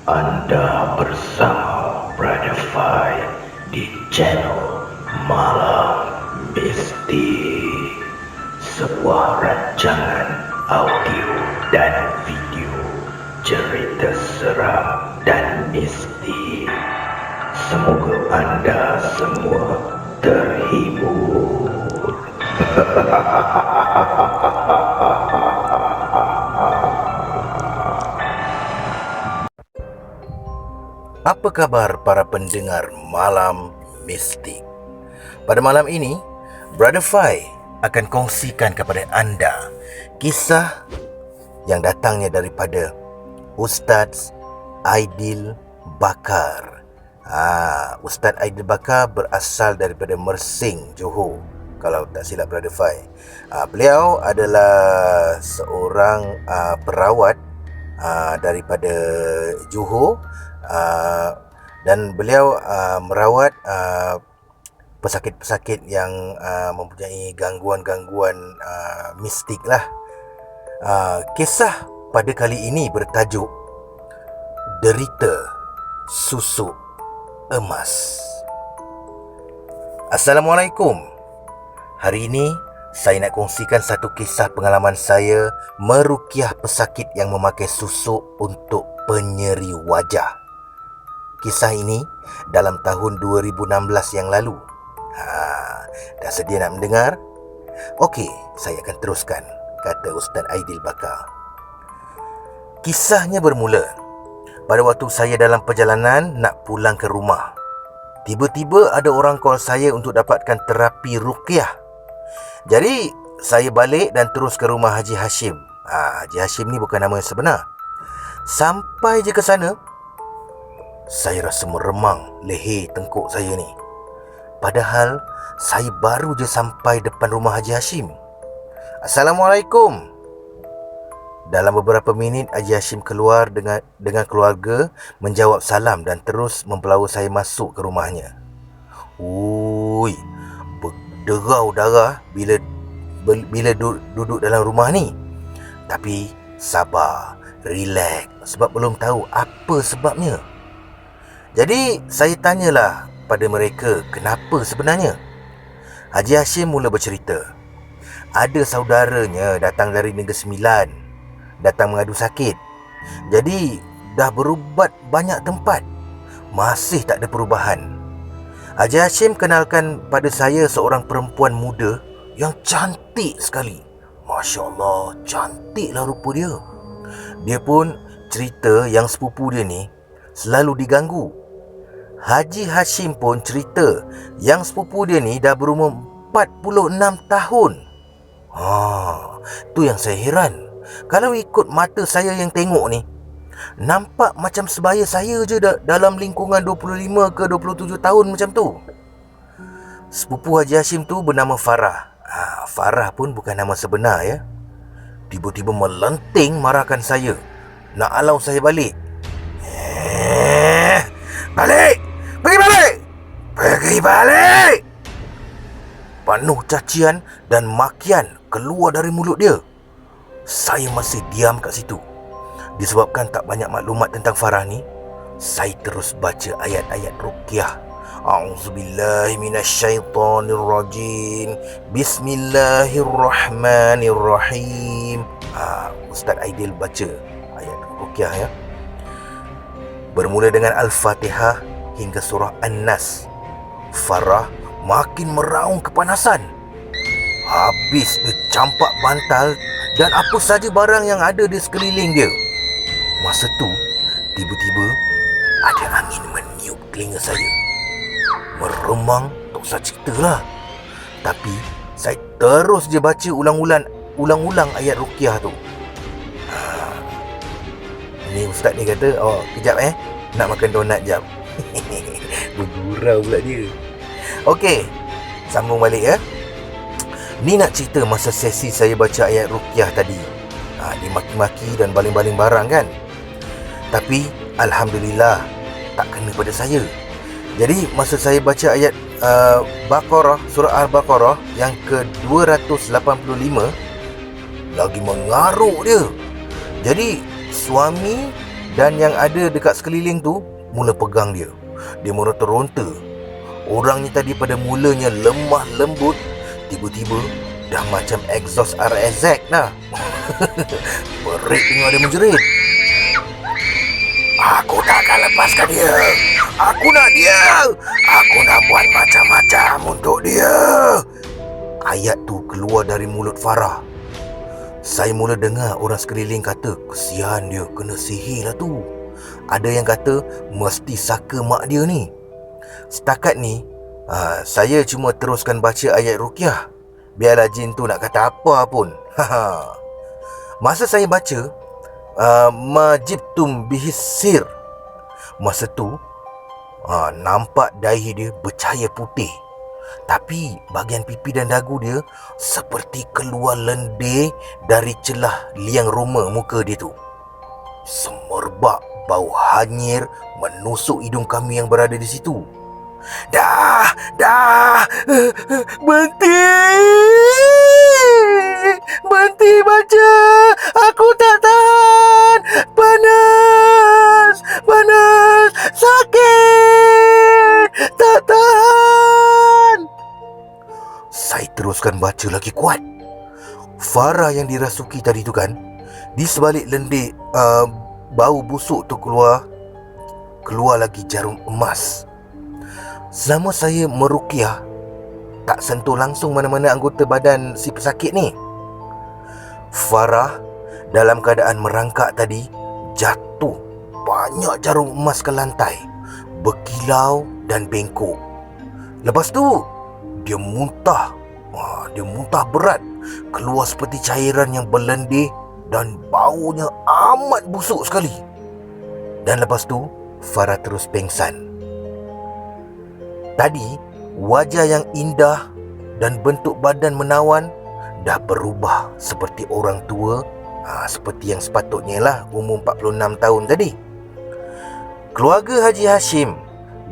Anda bersama Brother Fai di channel Malam Mistik, sebuah rancangan audio dan video cerita seram dan mistik. Semoga anda semua terhibur. Apa khabar para pendengar Malam Mistik? Pada malam ini, Brother Fai akan kongsikan kepada anda kisah yang datangnya daripada Ustaz Aidil Bakar. Ustaz Aidil Bakar berasal daripada Mersing, Johor, kalau tak silap Brother Fai. Beliau adalah seorang perawat daripada Johor, dan beliau merawat pesakit-pesakit yang mempunyai gangguan-gangguan mistik lah. Kisah pada kali ini bertajuk Derita Susuk Emas. Assalamualaikum. Hari ini saya nak kongsikan satu kisah pengalaman saya merukiah pesakit yang memakai susuk untuk penyeri wajah. Kisah ini dalam tahun 2016 yang lalu. Dah sedia nak mendengar? Okey, saya akan teruskan, kata Ustaz Aidil Bakar. Kisahnya bermula pada waktu saya dalam perjalanan nak pulang ke rumah. Tiba-tiba ada orang call saya untuk dapatkan terapi ruqyah. Jadi saya balik dan terus ke rumah Haji Hashim. Haji Hashim ni bukan nama yang sebenar. Sampai je ke sana, saya rasa meremang leher tengkuk saya ni. Padahal saya baru je sampai depan rumah Haji Hashim. Assalamualaikum. Dalam beberapa minit Haji Hashim keluar dengan keluarga, menjawab salam dan terus membawa saya masuk ke rumahnya. Ui, berderau darah bila duduk dalam rumah ni. Tapi sabar, relax, sebab belum tahu apa sebabnya. Jadi saya tanyalah pada mereka kenapa sebenarnya. Haji Hashim mula bercerita. Ada saudaranya datang dari Negeri Sembilan, datang mengadu sakit. Jadi dah berubat banyak tempat, masih tak ada perubahan. Haji Hashim kenalkan pada saya seorang perempuan muda yang cantik sekali. Masya Allah, cantiklah rupa dia. Dia pun cerita yang sepupu dia ni selalu diganggu. Haji Hashim pun cerita yang sepupu dia ni dah berumur 46 tahun. Tu yang saya heran. Kalau ikut mata saya yang tengok ni, nampak macam sebaya saya je dalam lingkungan 25 ke 27 tahun macam tu. Sepupu Haji Hashim tu bernama Farah. Farah pun bukan nama sebenar ya. Tiba-tiba melenting marahkan saya, nak halau saya balik. Balik! Pergi balik! Penuh cacian dan makian keluar dari mulut dia. Saya masih diam kat situ. Disebabkan tak banyak maklumat tentang Farah ni, saya terus baca ayat-ayat ruqyah. A'udzubillahi minasyaitonirrajim. Bismillahirrahmanirrahim. Ustaz Aidil baca ayat ruqyah ya. Bermula dengan Al-Fatihah hingga surah An-Nas. Farah makin meraung kepanasan. Habis dia campak bantal dan apa saja barang yang ada di sekeliling dia. Masa tu, tiba-tiba ada angin meniup telinga saya. Meremang, tak usah cerita lah. Tapi saya terus je baca ulang-ulang ayat ruqyah tu. Ni ustaz ni kata, kejap nak makan donat jap. Bergurau pula dia. Okey, sambung balik ya. Ni nak cerita masa sesi saya baca ayat ruqyah tadi. Dimaki-maki dan baling-baling barang kan. Tapi Alhamdulillah tak kena pada saya. Jadi masa saya baca ayat Baqarah, surah Al-Baqarah yang ke-285, lagi mengaruk dia. Jadi suami Dan yang ada dekat sekeliling tu mula pegang dia. Dia mula teronta. Orang ni tadi pada mulanya lemah lembut, tiba-tiba dah macam exhaust RSX dah. Berit tengah dia menjerit. Aku takkan lepaskan dia. Aku nak dia. Aku nak buat macam-macam untuk dia. Ayat tu keluar dari mulut Farah. Saya mula dengar orang sekeliling kata, kesian dia, kena sihir lah tu. Ada yang kata, mesti saka mak dia ni. Setakat ni, saya cuma teruskan baca ayat ruqyah. Biarlah jin tu nak kata apa pun. Masa saya baca, majibtum bihis sir. Masa tu, nampak dahi dia bercahaya putih. Tapi bahagian pipi dan dagu dia seperti keluar lendir dari celah liang roma muka dia tu. Semerbak bau hanyir menusuk hidung kami yang berada di situ. Dah, berhenti baca, aku tak tahan, panas, sakit, tak tahan. Saya teruskan baca lagi kuat. Farah yang dirasuki tadi tu kan, di sebalik lendir bau busuk tu keluar lagi jarum emas. Selama saya meruqyah, tak sentuh langsung mana-mana anggota badan si pesakit ni. Farah dalam keadaan merangkak tadi jatuh banyak jarum emas ke lantai, berkilau dan bengkok. Lepas tu dia muntah. Dia muntah berat, keluar seperti cairan yang berlendir dan baunya amat busuk sekali. Dan lepas tu Farah terus pengsan. Tadi wajah yang indah dan bentuk badan menawan dah berubah seperti orang tua, seperti yang sepatutnya lah, umur 46 tahun tadi. Keluarga Haji Hashim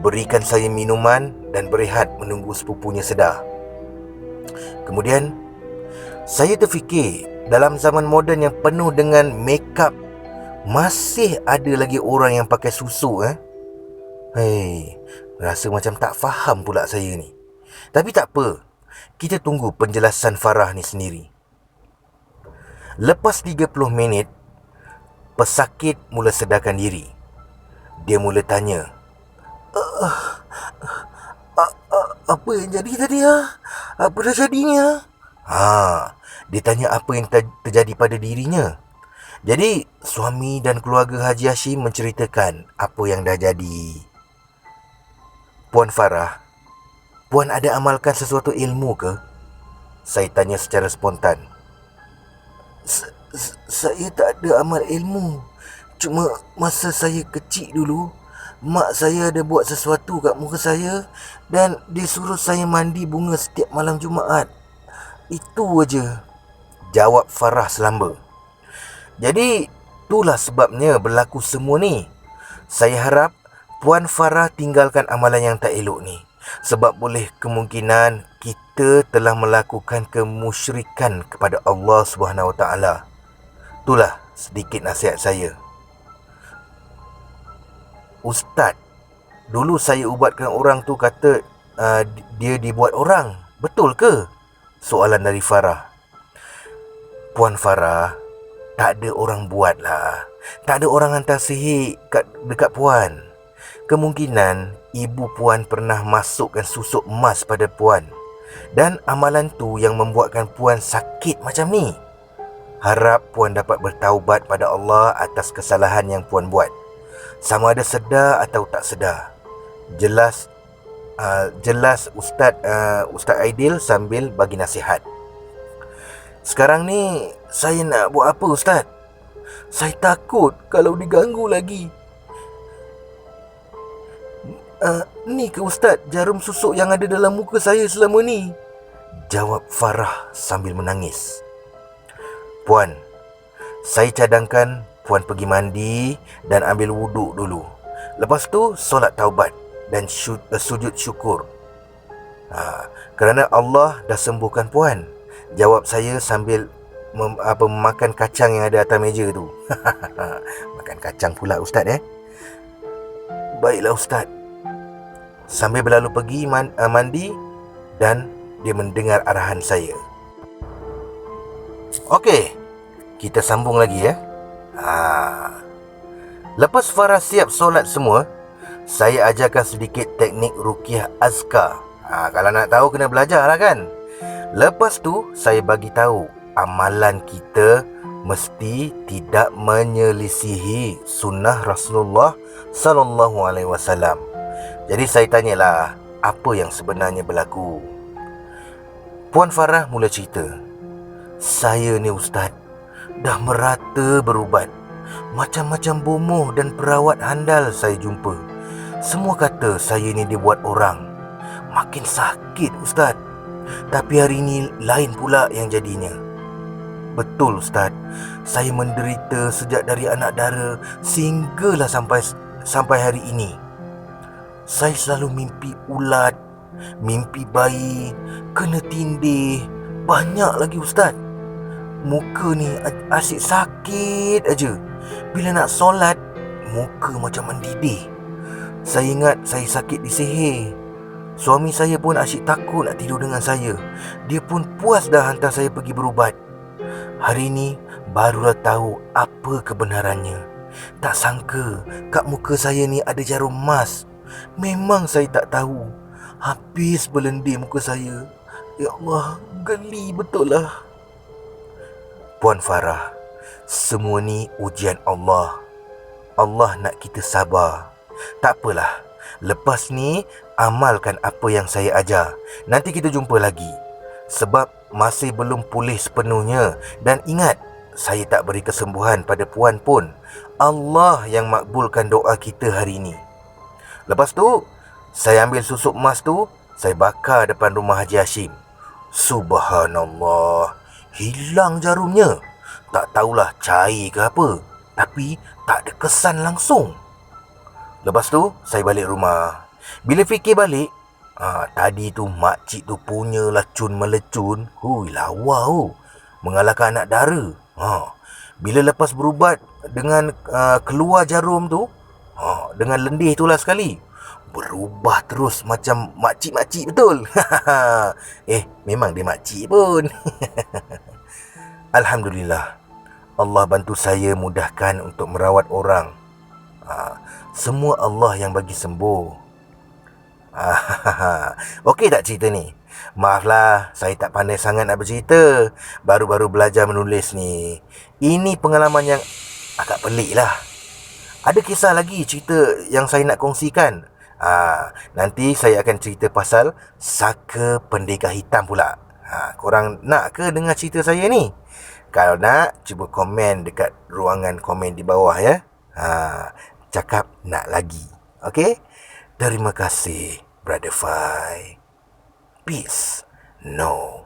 berikan saya minuman dan berehat menunggu sepupunya sedar. Kemudian saya terfikir, dalam zaman moden yang penuh dengan make-up, masih ada lagi orang yang pakai susuk. Rasa macam tak faham pula saya ni. Tapi tak apa, kita tunggu penjelasan Farah ni sendiri. Lepas 30 minit, pesakit mula sedarkan diri. Dia mula tanya, apa yang jadi tadi? Apa dah jadinya? Dia tanya apa yang terjadi pada dirinya. Jadi suami dan keluarga Haji Hashim menceritakan apa yang dah jadi. Puan Farah, puan ada amalkan sesuatu ilmu ke? Saya tanya secara spontan. Saya tak ada amal ilmu. Cuma masa saya kecil dulu, mak saya ada buat sesuatu kat muka saya dan dia suruh saya mandi bunga setiap malam Jumaat. Itu aja, jawab Farah selamba. Jadi itulah sebabnya berlaku semua ni. Saya harap Puan Farah tinggalkan amalan yang tak elok ni, sebab boleh kemungkinan kita telah melakukan kemusyrikan kepada Allah SWT. Itulah sedikit nasihat saya. Ustaz, dulu saya ubatkan orang tu kata dia dibuat orang. Betul ke? Soalan dari Farah. Puan Farah, tak ada orang buat lah. Tak ada orang hantar sihir dekat puan. Kemungkinan ibu puan pernah masukkan susuk emas pada puan, dan amalan tu yang membuatkan puan sakit macam ni. Harap puan dapat bertaubat pada Allah atas kesalahan yang puan buat, sama ada sedar atau tak sedar. Jelas Ustaz Aidil sambil bagi nasihat. Sekarang ni saya nak buat apa, Ustaz? Saya takut kalau diganggu lagi. Ni ke Ustaz jarum susuk yang ada dalam muka saya selama ni? Jawab Farah sambil menangis. Puan, saya cadangkan puan pergi mandi dan ambil wuduk dulu. Lepas tu solat taubat dan sujud syukur. Kerana Allah dah sembuhkan puan, jawab saya sambil memakan kacang yang ada atas meja tu. Makan kacang pula Ustaz Baiklah Ustaz. Sambil berlalu pergi mandi dan dia mendengar arahan saya. Okey, kita sambung lagi ya. Lepas Farah siap solat semua, saya ajarkan sedikit teknik ruqyah azkar. Kalau nak tahu kena belajar lah kan. Lepas tu saya bagi tahu amalan kita mesti tidak menyelisihi sunnah Rasulullah sallallahu alaihi wasallam. Jadi saya tanyalah apa yang sebenarnya berlaku. Puan Farah mula cerita. Saya ni Ustaz dah merata berubat. Macam-macam bomoh dan perawat handal saya jumpa. Semua kata saya ni dibuat orang. Makin sakit Ustaz. Tapi hari ini lain pula yang jadinya. Betul Ustaz, saya menderita sejak dari anak dara sehinggalah sampai hari ini. Saya selalu mimpi ulat, mimpi bayi, kena tindih, banyak lagi Ustaz. Muka ni asyik sakit aja. Bila nak solat, muka macam mendidih. Saya ingat saya sakit disihir. Suami saya pun asyik takut nak tidur dengan saya. Dia pun puas dah hantar saya pergi berubat. Hari ni barulah tahu apa kebenarannya. Tak sangka kat muka saya ni ada jarum emas. Memang saya tak tahu. Habis berlendir muka saya. Ya Allah, geli betul lah. Puan Farah, semua ni ujian Allah. Allah nak kita sabar. Tak apalah. Lepas ni, amalkan apa yang saya ajar. Nanti kita jumpa lagi. Sebab masih belum pulih sepenuhnya. Dan ingat, saya tak beri kesembuhan pada puan pun. Allah yang makbulkan doa kita hari ini. Lepas tu, saya ambil susuk emas tu, saya bakar depan rumah Haji Hashim. Subhanallah, hilang jarumnya. Tak tahulah cair ke apa. Tapi tak ada kesan langsung. Lepas tu, saya balik rumah. Bila fikir balik, tadi tu makcik tu punya lacun melecun. Hui, lawa tu. Mengalahkan anak dara. Bila lepas berubat dengan keluar jarum tu, dengan lendir tu lah sekali, berubah terus macam makcik-makcik betul. Memang dia makcik pun. Alhamdulillah, Allah bantu saya mudahkan untuk merawat orang. Semua Allah yang bagi sembuh. Okey tak cerita ni? Maaflah, saya tak pandai sangat nak bercerita. Baru-baru belajar menulis ni. Ini pengalaman yang agak pelik lah. Ada kisah lagi cerita yang saya nak kongsikan. Nanti saya akan cerita pasal saka pendekar hitam pula. Korang nak ke dengar cerita saya ni? Kalau nak, cuba komen dekat ruangan komen di bawah ya. Cakap nak lagi. Okey? Terima kasih, Brother Fai. Peace. No.